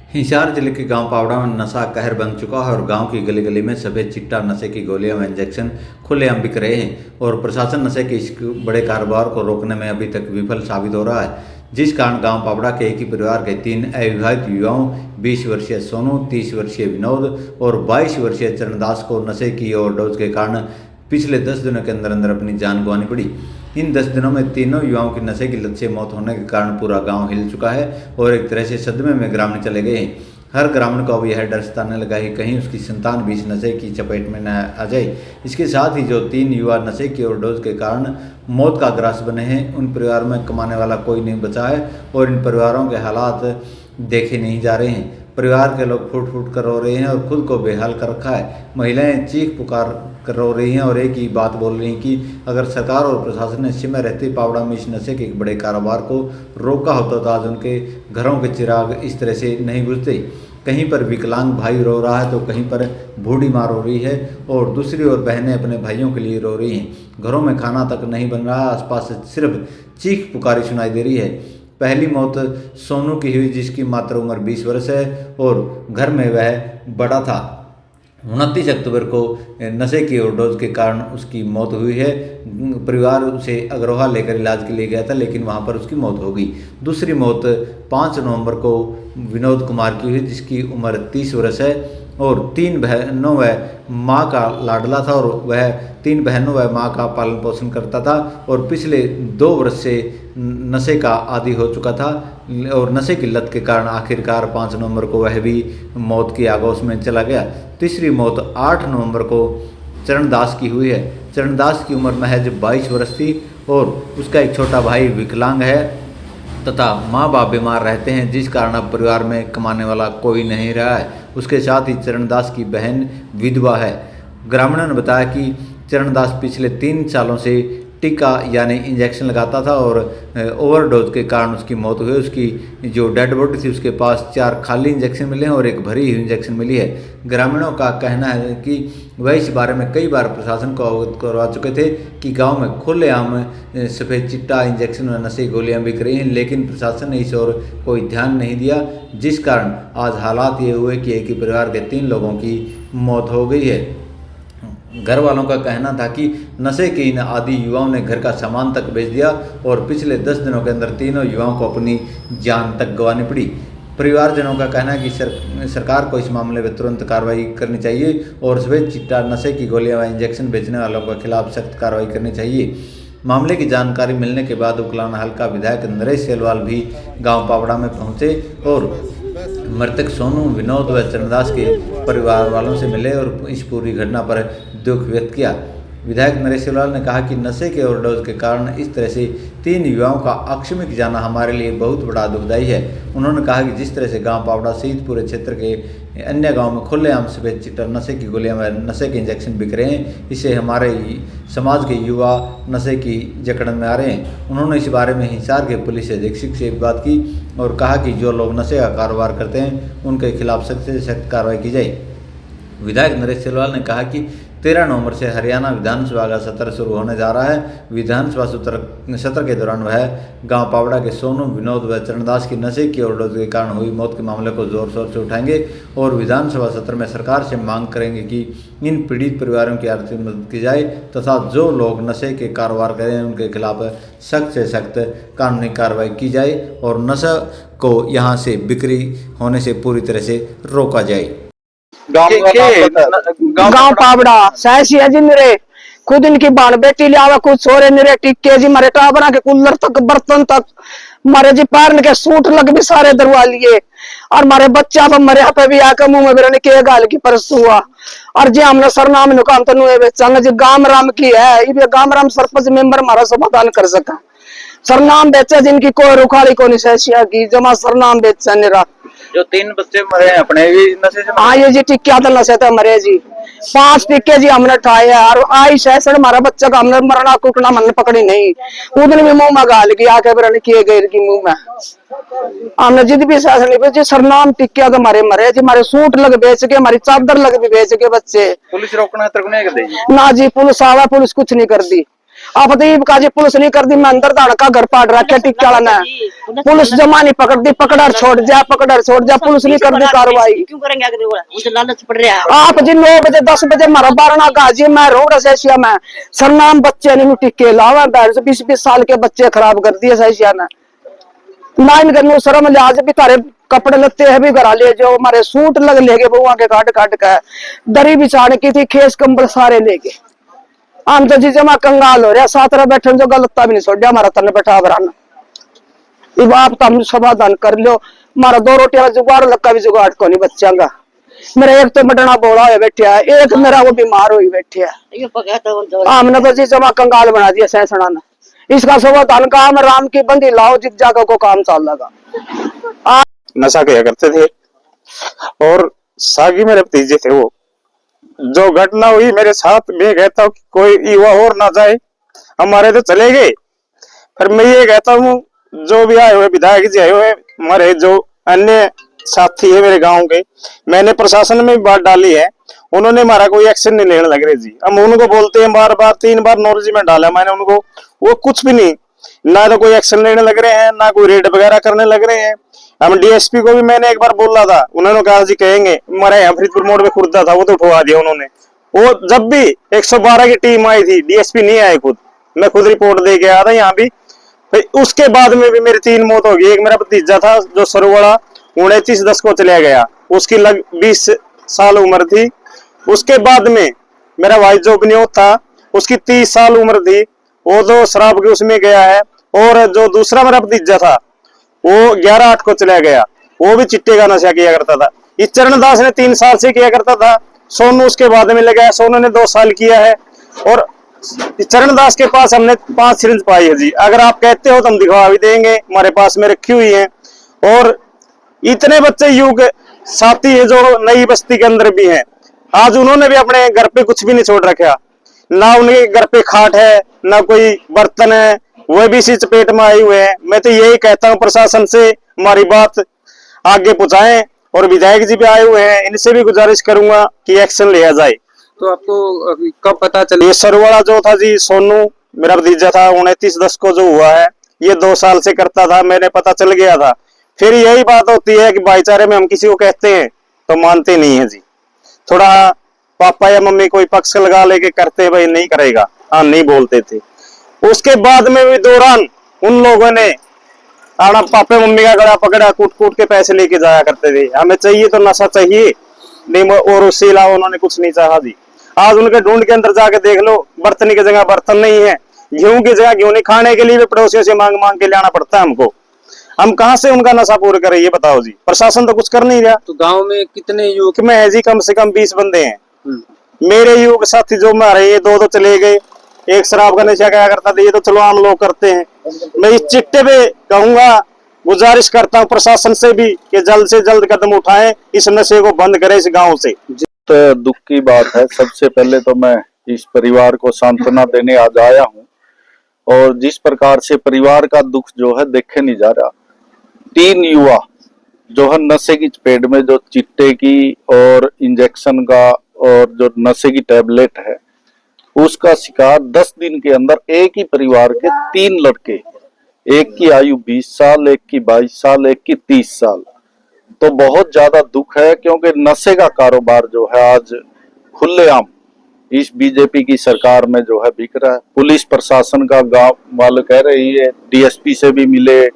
हिसार जिले के गांव पावड़ा में नशा कहर बन चुका है और गांव की गली गली में सफेद चिट्टा नशे की गोलियां व इंजेक्शन खुलेआम बिक रहे हैं और प्रशासन नशे के इस बड़े कारोबार को रोकने में अभी तक विफल साबित हो रहा है, जिस कारण गांव पावड़ा के एक ही परिवार के 3 अविवाहित युवाओं 20 वर्षीय सोनू, 30 वर्षीय विनोद और 22 वर्षीय चरणदास को नशे की ओवरडोज के कारण पिछले 10 दिनों के अंदर अंदर अपनी जान गंवानी पड़ी। इन 10 दिनों में तीनों युवाओं की नशे की लत से मौत होने के कारण पूरा गांव हिल चुका है और एक तरह से सदमे में ग्रामीण चले गए हैं। हर ग्रामीण को अब यह डर सताने लगा कि कहीं उसकी संतान भी इस नशे की चपेट में न आ जाए। इसके साथ ही जो 3 युवा नशे की ओवरडोज के कारण मौत का ग्रास बने हैं, उन परिवार में कमाने वाला कोई नहीं बचा है और इन परिवारों के हालात देखे नहीं जा रहे हैं। परिवार के लोग फूट फूट कर रो रहे हैं और खुद को बेहाल कर रखा है। महिलाएं चीख पुकार कर रो रही हैं और एक ही बात बोल रही हैं कि अगर सरकार और प्रशासन ने समय रहते पावड़ा में इस नशे के एक बड़े कारोबार को रोका होता तो आज उनके घरों के चिराग इस तरह से नहीं बुझते। कहीं पर विकलांग भाई रो रहा है तो कहीं पर बूढ़ी माँ रो रही है और दूसरी ओर बहनें अपने भाइयों के लिए रो रही हैं। घरों में खाना तक नहीं बन रहा है, आसपास सिर्फ चीख पुकारी सुनाई दे रही है। पहली मौत सोनू की हुई, जिसकी मात्र उम्र 20 वर्ष है और घर में वह बड़ा था। 29 अक्टूबर को नशे की ओवरडोज के कारण उसकी मौत हुई है। परिवार उसे अग्रोहा लेकर इलाज के लिए गया था, लेकिन वहां पर उसकी मौत हो गई। दूसरी मौत 5 नवंबर को विनोद कुमार की हुई, जिसकी उम्र 30 वर्ष है और 3 बहनों व माँ का लाडला था और वह 3 बहनों व माँ का पालन पोषण करता था और पिछले 2 वर्ष से नशे का आदी हो चुका था और नशे की लत के कारण आखिरकार 5 नवंबर को वह भी मौत की आगोश में चला गया। तीसरी मौत 8 नवंबर को चरणदास की हुई है। चरणदास की उम्र महज 22 वर्ष थी और उसका एक छोटा भाई विकलांग है तथा माँ बाप बीमार रहते हैं, जिस कारण अब परिवार में कमाने वाला कोई नहीं रहा है। उसके साथ ही चरणदास की बहन विधवा है। ग्रामीणों ने बताया कि चरणदास पिछले 3 सालों से टीका यानी इंजेक्शन लगाता था और ओवरडोज के कारण उसकी मौत हुई। उसकी जो डेड बॉडी थी उसके पास 4 खाली इंजेक्शन मिले हैं और एक भरी हुई इंजेक्शन मिली है। ग्रामीणों का कहना है कि वह इस बारे में कई बार प्रशासन को अवगत करवा चुके थे कि गांव में खुलेआम सफ़ेद चिट्टा इंजेक्शन व नशे गोलियां बिक रही हैं, लेकिन प्रशासन ने इस ओर कोई ध्यान नहीं दिया, जिस कारण आज हालात ये हुए कि एक ही परिवार के 3 लोगों की मौत हो गई है। घर वालों का कहना था कि नशे के इन आदि युवाओं ने घर का सामान तक बेच दिया और पिछले 10 दिनों के अंदर तीनों युवाओं को अपनी जान तक गंवानी पड़ी। परिवारजनों का कहना है कि सरकार को इस मामले में तुरंत कार्रवाई करनी चाहिए और सफेद चिट्टा नशे की गोलियां व इंजेक्शन बेचने वालों के खिलाफ सख्त कार्रवाई करनी चाहिए। मामले की जानकारी मिलने के बाद उकलाना हल्का विधायक नरेश सेलवाल भी गांव पावड़ा में पहुंचे और मृतक सोनू, विनोद व चरणदास के परिवार वालों से मिले और इस पूरी घटना पर दुख व्यक्त किया। विधायक नरेश सेलवाल ने कहा कि नशे के ओवरडोज के कारण इस तरह से 3 युवाओं का आकस्मिक जाना हमारे लिए बहुत बड़ा दुखदायी है। उन्होंने कहा कि जिस तरह से गांव पावड़ा सहित पूरे क्षेत्र के अन्य गांव में खुलेआम सफेद चिट्टा नशे की गोलियां व नशे के इंजेक्शन बिक रहे हैं, इससे हमारे समाज के युवा नशे की जकड़ में आ रहे हैं। उन्होंने इस बारे में हिसार के पुलिस अधीक्षक से बात की और कहा कि जो लोग नशे का कारोबार करते हैं उनके खिलाफ सख्त से सख्त कार्रवाई की जाए। विधायक नरेश सेलवाल ने कहा कि 13 नवंबर से हरियाणा विधानसभा का सत्र शुरू होने जा रहा है। विधानसभा सत्र के दौरान वह गांव पावड़ा के सोनू, विनोद व चरणदास की नशे की ओवरडोज के कारण हुई मौत के मामले को जोर शोर से उठाएंगे और विधानसभा सत्र में सरकार से मांग करेंगे कि इन पीड़ित परिवारों की आर्थिक मदद की जाए तथा जो लोग नशे के कारोबार करें उनके खिलाफ सख्त से सख्त कानूनी कार्रवाई की जाए और नशा को यहाँ से बिक्री होने से पूरी तरह से रोका जाए। गांव पावड़ा सहसी है जी मेरे खुद इनकी बाण बेटी लिया कुछ छोरे मेरे टिक्के जी मारे टाबरा के कूलर तक बर्तन तक मारे जी पैर के सूट लग भी सारे दरवा लिए और मारे बच्चा पर मरे पे भी आकर मुंह में मेरे के गाल की परस हुआ और जी हमने सरनाम नुकाम तनु बेचंगे जी गाम राम की है ये गाम राम सरपंच मेंबर हमारा समाधान कर सका। सरनाम बेचे जिनकी कोई रुखाड़ी को नहीं सहसिया की जमा सरनाम बेचा निरा। जो 3 बच्चे मरे हैं अपने भी नशे से? हाँ ये जी टिक्किया तो नशे तो मरे जी 5 टिक्के जी हमने उठाए और आई सहसन हमारा बच्चा का हमने मरना कुटना मन पकड़ी नहीं उधर भी मुंह में गाल की आके बरन किए गए की मुंह में हमने जिद भी सहसन जी सरनाम टिक्किया तो हमारे मरे जी हमारे सूट लग बेच के हमारी चादर लग भी बेच के बच्चे। पुलिस रोकना तक नहीं कर दी? ना जी पुलिस आवा पुलिस कुछ नहीं कर दी आप दीप का जी पुलिस नहीं कर दी, मैं अंदर दाड़ का घर पाड़ रखे टिक्का ने, पुलिस जमा नहीं पकड़ दी, पकड़ छोड़ दिया, पुलिस नहीं कर दी कार्रवाई। क्यों करेंगे आगे उसे लालच पड़ रहा है। आप जी 9 बजे 10 बजे मारा बारना गाजी मैं रोड सैसिया में सरनाम बच्चे ने टिक्के लावा, 20-20 साल के बच्चे खराब कर दिए सैसिया ने। नाइन करने शर्म लिहाज भी तारे कपड़े लत्ते है भी करा लिए, जो हमारे सूट लग लेगे बुआ के काट काट के, दरी बिछाने की थी, खेस कंबल सारे लेके। हम तो जी जमा कंगाल हो रहा, साथ रह बैठे जो गलता भी नहीं छोड़ा हमारा तन बैठा बराना। अब आप तो हम समाधान कर लो, हमारा 2 रोटी वाला जुगाड़ लक्का भी जुगाड़ को नहीं बच्चा का। मेरा एक तो मटना बोला है बैठा है, एक मेरा वो बीमार हुई बैठे है। हमने तो जी जमा कंगाल बना दिया सैसना ने। इसका समाधान काम राम की बंदी लाओ, जिस जगह को काम चल लगा। नशा किया करते थे और सागी मेरे भतीजे थे। वो जो घटना हुई मेरे साथ, मैं कहता हूँ कोई युवा और ना जाए, हमारे तो चले गए। फिर मैं ये कहता हूँ जो भी आए हुए विधायक जी आए हुए, हमारे जो अन्य साथी है मेरे गांव के, मैंने प्रशासन में भी बात डाली है, उन्होंने हमारा कोई एक्शन नहीं लेने लग रहे जी। हम उनको बोलते हैं बार बार, 3 बार नॉलेज में डाला मैंने उनको, वो कुछ भी नहीं, ना तो कोई एक्शन लेने लग रहे हैं, ना कोई रेड वगैरह करने लग रहे हैं। हम डीएसपी को भी मैंने एक बार बोला था, उन्होंने कहा जी कहेंगे, हमारे यहाँ फरीदपुर मोड़ में खुर्दा था वो तो उठवा दिया उन्होंने। वो जब भी 112 की टीम आई थी, डीएसपी नहीं आए खुद, मैं खुद रिपोर्ट दे के आया था यहाँ भी। फिर उसके बाद में भी मेरी 3 मौत हो गई। एक मेरा भतीजा था जो सरवाड़ा 29/10 को चला गया, उसकी लग 20 साल उम्र थी। उसके बाद में मेरा भाई जो बनियोत था, उसकी 30 साल उम्र थी, वो तो शराब के उसमें गया है। और जो दूसरा मेरा भतीजा था वो 11/8 को चला गया, वो भी चिट्टे का नशा किया करता था। इस चरणदास ने 3 साल से किया करता था, सोनू उसके बाद में लगा है, सोनू ने 2 साल किया है। और चरणदास के पास हमने 5 सिरिंज पाई है जी, अगर आप कहते हो तो हम दिखवा भी देंगे, हमारे पास में रखी हुई है। और इतने बच्चे युग साथी है जो नई बस्ती के अंदर भी हैं, आज उन्होंने भी अपने घर पे कुछ भी नहीं छोड़ रखा, ना उनके घर पे खाट है, ना कोई बर्तन है, वह भी इसी चपेट में आए हुए हैं। मैं तो यही कहता हूँ प्रशासन से हमारी बात आगे पहुंचाएं, और विधायक जी भी आए हुए हैं, इनसे भी गुजारिश करूंगा कि एक्शन लिया जाए। तो आपको कब पता चला? ये सरवाड़ा जो था जी, सोनू मेरा भतीजा था, 29/10 को जो हुआ है, ये 2 साल से करता था, मैंने पता चल गया था। फिर यही बात होती है कि भाईचारे में हम किसी को कहते हैं तो मानते नहीं है जी, थोड़ा पापा या मम्मी कोई पक्ष लगा लेके करते, भाई नहीं करेगा, हाँ नहीं बोलते थे। उसके बाद में भी दौरान उन लोगों ने आना पापा मम्मी का गला पकड़ा, कूट कूट के पैसे लेके जाया करते थे। हमें चाहिए तो नशा चाहिए नहीं, और उससे अलावा उन्होंने कुछ नहीं चाहा जी। आज उनके ढूंढ के अंदर जाके देख लो, बर्तन की जगह बर्तन नहीं है, गेहूं की जगह गेहूं नहीं, खाने के लिए भी पड़ोसियों से मांग मांग के लाना पड़ता है हमको। हम कहाँ से उनका नशा पूरा करें ये बताओ जी, प्रशासन तो कुछ कर नहीं रहा। तो गांव में कितने युवक में है जी, कम से कम 20 बंदे हैं। मेरे युवक साथी जो मारे, ये 2 तो चले गए, एक शराब का नशा क्या करता था, ये तो चलो आम लोग करते हैं। मैं इस चिट्टे पे कहूंगा, गुजारिश करता हूँ प्रशासन से भी कि जल्द से जल्द कदम उठाएं, इस नशे को बंद करें इस गांव से। तो दुख की बात है, सबसे पहले तो मैं इस परिवार को सांत्वना देने आज आया हूँ। और जिस प्रकार से परिवार का दुख जो है देखे नहीं जा रहा, 3 युवा जो है नशे की चपेट में, जो चिट्टे की और इंजेक्शन का और जो नशे की टैबलेट है उसका शिकार 10 दिन के अंदर एक ही परिवार के 3 लड़के, एक की आयु 20 साल, एक की 22 साल, एक की 30 साल। तो बहुत ज्यादा दुख है, क्योंकि नशे का कारोबार जो है आज खुलेआम इस बीजेपी की सरकार में जो है बिक रहा है। पुलिस प्रशासन का गांव वाले कह रही है, डीएसपी से भी मिले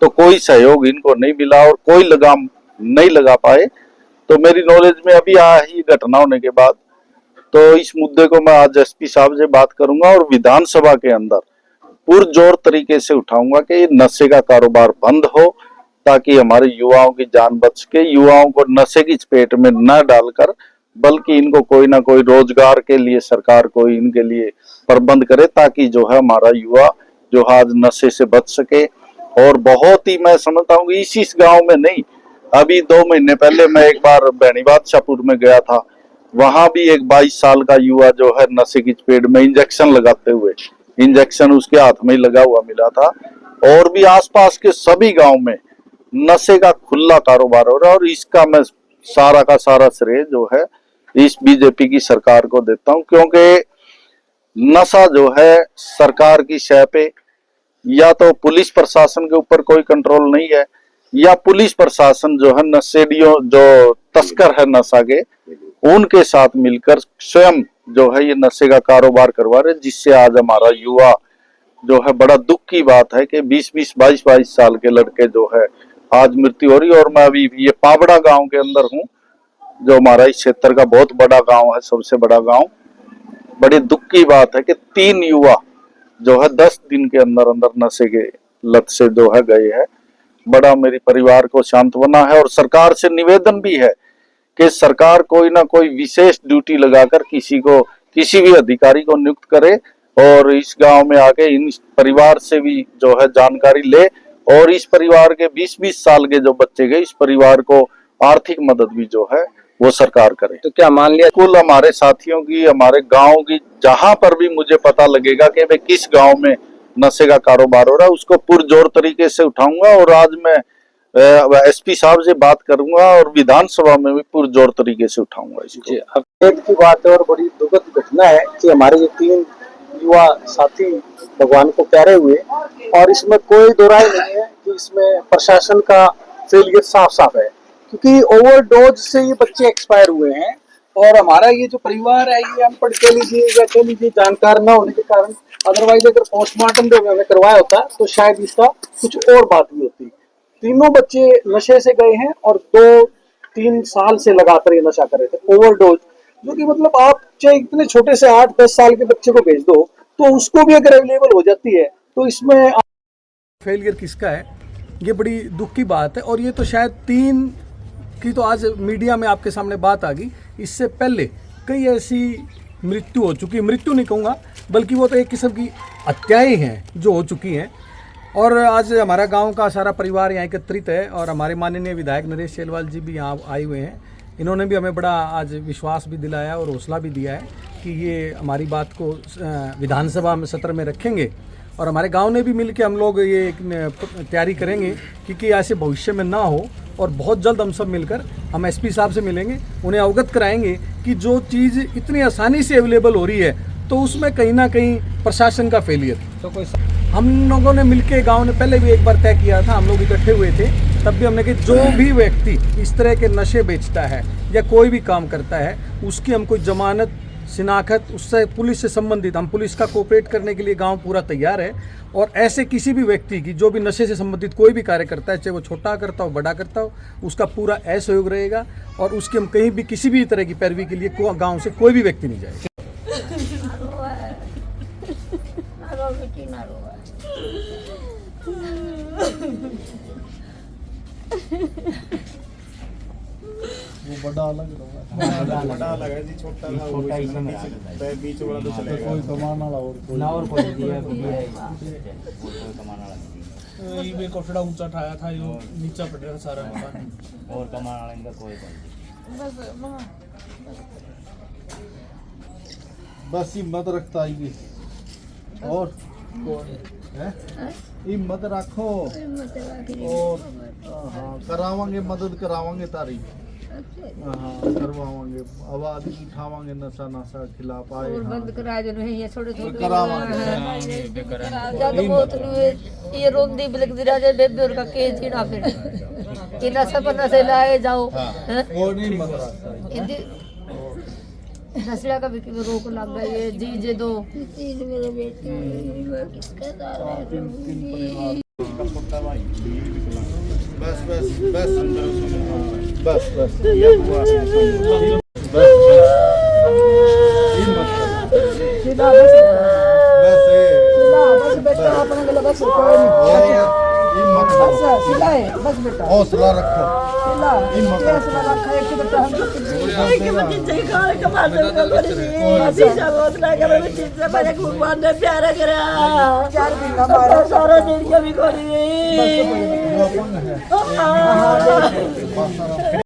तो कोई सहयोग इनको नहीं मिला और कोई लगाम नहीं लगा पाए। तो मेरी नॉलेज में अभी ही घटना होने के बाद तो इस मुद्दे को मैं आज एसपी साहब से बात करूंगा और विधानसभा के अंदर पुरजोर तरीके से उठाऊंगा कि नशे का कारोबार बंद हो, ताकि हमारे युवाओं की जान बच के युवाओं को नशे की चपेट में न डालकर, बल्कि इनको कोई ना कोई रोजगार के लिए सरकार कोई इनके लिए प्रबंध करे, ताकि जो है हमारा युवा जो आज नशे से बच सके। और बहुत ही मैं समझता हूँ कि इस गांव में नहीं, अभी 2 महीने पहले मैं एक बार बहनी बादशाहपुर में गया था, वहां भी एक 22 साल का युवा जो है नशे की चपेट में इंजेक्शन लगाते हुए, इंजेक्शन उसके हाथ में ही लगा हुआ मिला था। और भी आसपास के सभी गांव में नशे का खुला कारोबार हो रहा है, और इसका मैं सारा का सारा श्रेय जो है इस बीजेपी की सरकार को देता हूं, क्योंकि नशा जो है सरकार की शय पे, या तो पुलिस प्रशासन के ऊपर कोई कंट्रोल नहीं है, या पुलिस प्रशासन जो है नशेड़ियों जो तस्कर है नशा के, उनके साथ मिलकर स्वयं जो है ये नशे का कारोबार करवा रहे, जिससे आज हमारा युवा जो है, बड़ा दुख की बात है कि 20-20, 22-22 साल के लड़के जो है आज मृत्यु हो रही है। और मैं अभी ये पावड़ा गांव के अंदर हूँ, जो हमारा इस क्षेत्र का बहुत बड़ा गांव है, सबसे बड़ा गांव। बड़ी दुख की बात है कि 3 युवा जो है 10 दिन के अंदर अंदर नशे के लत से जो है गए हैं। बड़ा मेरे परिवार को सांत्वना है, और सरकार से निवेदन भी है कि सरकार कोई ना कोई विशेष ड्यूटी लगाकर किसी भी अधिकारी को नियुक्त करे, और इस गांव में आके इन परिवार से भी जो है जानकारी ले, और इस परिवार के 20-20 साल के जो बच्चे गए, इस परिवार को आर्थिक मदद भी जो है वो सरकार करे। तो क्या मान लिया कुल हमारे साथियों की, हमारे गांव की, जहां पर भी मुझे पता लगेगा कि भाई किस गांव में नशे का कारोबार हो रहा है, उसको पुरजोर तरीके से उठाऊंगा। और आज मैं एसपी साहब से बात करूंगा और विधानसभा में भी पुरजोर तरीके से उठाऊंगा इसको। अब खेद की बात है और बड़ी दुखद घटना है कि हमारे ये 3 युवा साथी भगवान को प्यारे हुए, और इसमें कोई दो राय नहीं है कि इसमें प्रशासन का फेलियर साफ साफ है, क्योंकि ओवरडोज से ये बच्चे एक्सपायर हुए हैं। और हमारा ये जो परिवार है ये अनपढ़ कह लीजिए या कह लीजिए जानकार न होने के कारण, अदरवाइज अगर पोस्टमार्टम जो हमने करवाया होता तो शायद इसका कुछ और बात भी होती। तीनों बच्चे नशे से गए हैं और 2-3 साल से लगातार ये नशा कर रहे थे, ओवरडोज। जो कि मतलब आप चाहे इतने छोटे से 8-10 साल के बच्चे को भेज दो तो उसको भी अगर अवेलेबल हो जाती है तो इसमें फेलियर किसका है, ये बड़ी दुख की बात है। और ये तो शायद 3 की तो आज मीडिया में आपके सामने बात आ गई, इससे पहले कई ऐसी मृत्यु हो चुकी, मृत्यु नहीं कहूँगा बल्कि वो तो एक किस्म की हत्याएं हैं जो हो चुकी हैं। और आज हमारा गांव का सारा परिवार यहाँ एकत्रित है, और हमारे माननीय विधायक नरेश चेलवाल जी भी यहाँ आए हुए हैं। इन्होंने भी हमें बड़ा आज विश्वास भी दिलाया और हौसला भी दिया है कि ये हमारी बात को विधानसभा में सत्र में रखेंगे, और हमारे गांव ने भी मिलकर हम लोग ये तैयारी करेंगे कि ऐसे भविष्य में ना हो। और बहुत जल्द हम सब मिलकर हम एसपी साहब से मिलेंगे, उन्हें अवगत कराएंगे कि जो चीज़ इतनी आसानी से अवेलेबल हो रही है तो उसमें कहीं ना कहीं प्रशासन का फेलियर। तो कोई हम लोगों ने मिलके गांव ने पहले भी एक बार तय किया था, हम लोग इकट्ठे हुए थे, तब भी हमने कहा जो भी व्यक्ति इस तरह के नशे बेचता है या कोई भी काम करता है उसकी हम कोई जमानत शिनाख्त उससे पुलिस से संबंधित, हम पुलिस का कोऑपरेट करने के लिए गांव पूरा तैयार है। और ऐसे किसी भी व्यक्ति की जो भी नशे से संबंधित कोई भी कार्य करता है, चाहे वो छोटा करता हो बड़ा करता हो, उसका पूरा असहयोग रहेगा, और उसके हम कहीं भी किसी भी तरह की पैरवी के लिए गांव से कोई भी व्यक्ति नहीं जाएगा। वो बड़ा अलग है जी, छोटा था वो बीच वाला तो चलेगा, कोई कमाने वाला और कोई दिया है ये कोठड़ा ऊंचा उठाया था, यो नीचा पड़ सारा मकान, और कमाने वाला इनका कोई बस हिम्मत रखता है और हिम्मत रखो और हाँ करावांगे, मदद करावांगे तारी, हाँ करवावांगे, आवाज उठावांगे, नशा नशा खिला पाए और बंद करा जो नहीं ये छोटे छोटे करावांगे जब बहुत ये रोंदी बिलक दिरा जे बेबे और का के जीना फिर कि नशा पर नशे लाए जाओ वो नहीं मत रखता नशा का भी रोक लग गई है जी जे दो तीन परिवार बस बस बस बस बस ये हुआ बस हौसला रखो, भगवान ने प्यारा करा सारा दुनिया भी